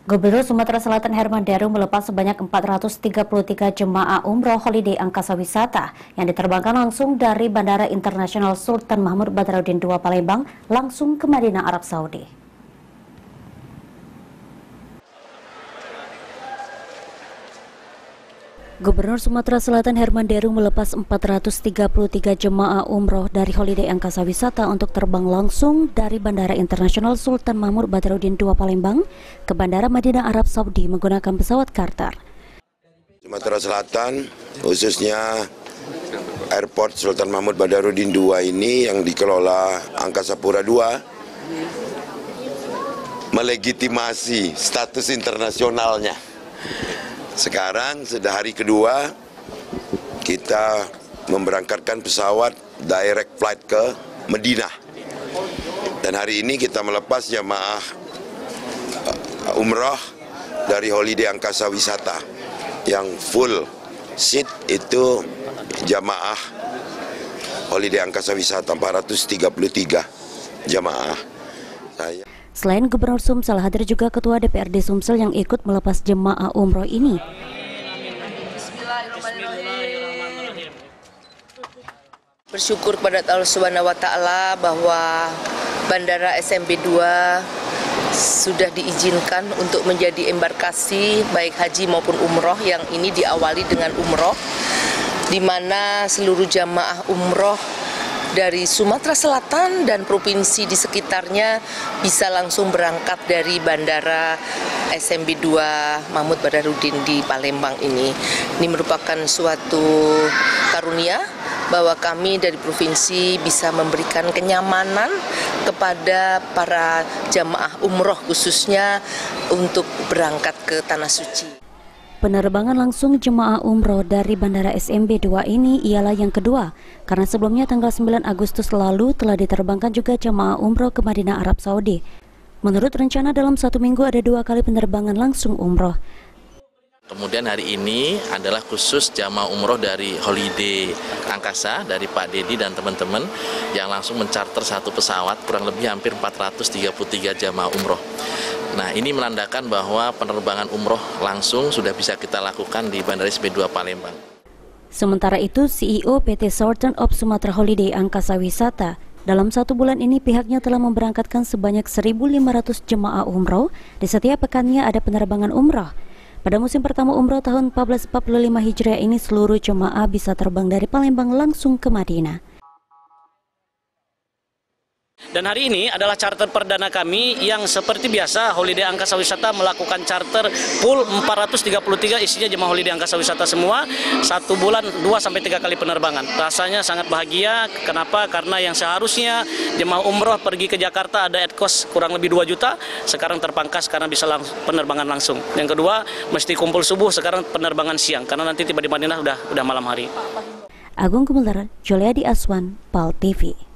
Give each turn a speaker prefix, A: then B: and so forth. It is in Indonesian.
A: Gubernur Sumatera Selatan Herman Deru melepas sebanyak 433 jemaah umroh holiday angkasa wisata yang diterbangkan langsung dari Bandara Internasional Sultan Mahmud Badarudin II Palembang langsung ke Madinah, Arab Saudi. Gubernur Sumatera Selatan Herman Deru melepas 433 jemaah umroh dari holiday angkasa wisata untuk terbang langsung dari Bandara Internasional Sultan Mahmud Badarudin II Palembang ke Bandara Madinah, Arab Saudi menggunakan pesawat charter.
B: Sumatera Selatan, khususnya Airport Sultan Mahmud Badarudin II ini yang dikelola Angkasa Pura II, melegitimasi status internasionalnya. Sekarang sudah hari kedua kita memberangkatkan pesawat direct flight ke Madinah. Dan hari ini kita melepas jamaah umrah dari holiday angkasa wisata yang full seat itu jamaah holiday angkasa wisata 433 jamaah.
A: Selain Gubernur Sumsel, hadir juga Ketua DPRD Sumsel yang ikut melepas jemaah umroh ini.
C: Bersyukur kepada Allah Subhanahu wa Ta'ala bahwa Bandara SMB 2 sudah diizinkan untuk menjadi embarkasi baik haji maupun umroh, yang ini diawali dengan umroh, di mana seluruh jamaah umroh dari Sumatera Selatan dan provinsi di sekitarnya bisa langsung berangkat dari Bandara SMB 2 Mahmud Badarudin di Palembang ini. Ini merupakan suatu karunia bahwa kami dari provinsi bisa memberikan kenyamanan kepada para jamaah umroh khususnya untuk berangkat ke Tanah Suci.
A: Penerbangan langsung jemaah umroh dari Bandara SMB 2 ini ialah yang kedua, karena sebelumnya tanggal 9 Agustus lalu telah diterbangkan juga jemaah umroh ke Madinah, Arab Saudi. Menurut rencana dalam satu minggu ada 2 kali penerbangan langsung umroh.
D: Kemudian hari ini adalah khusus jamaah umroh dari holiday angkasa dari Pak Dedi dan teman-teman yang langsung mencarter satu pesawat kurang lebih hampir 433 jamaah umroh. Nah, ini menandakan bahwa penerbangan umroh langsung sudah bisa kita lakukan di Bandara SMB 2 Palembang.
A: Sementara itu, CEO PT Southern of Sumatra Holiday Angkasa Wisata dalam 1 bulan ini pihaknya telah memberangkatkan sebanyak 1.500 jemaah umroh. Di setiap pekannya ada penerbangan umroh. Pada musim pertama umroh tahun 1445 Hijriah ini seluruh jemaah bisa terbang dari Palembang langsung ke Madinah.
E: Dan hari ini adalah charter perdana kami yang seperti biasa holiday angkasa wisata melakukan charter full 433, isinya jemaah holiday angkasa wisata semua, 1 bulan 2-3 kali penerbangan. Rasanya sangat bahagia. Kenapa? Karena yang seharusnya jemaah umroh pergi ke Jakarta ada at cost kurang lebih 2 juta, sekarang terpangkas karena bisa penerbangan langsung. Yang kedua, mesti kumpul subuh, sekarang penerbangan siang karena nanti tiba di Madinah udah malam hari.
A: Agung Gumelar, Juliadi Aswan, PAL TV.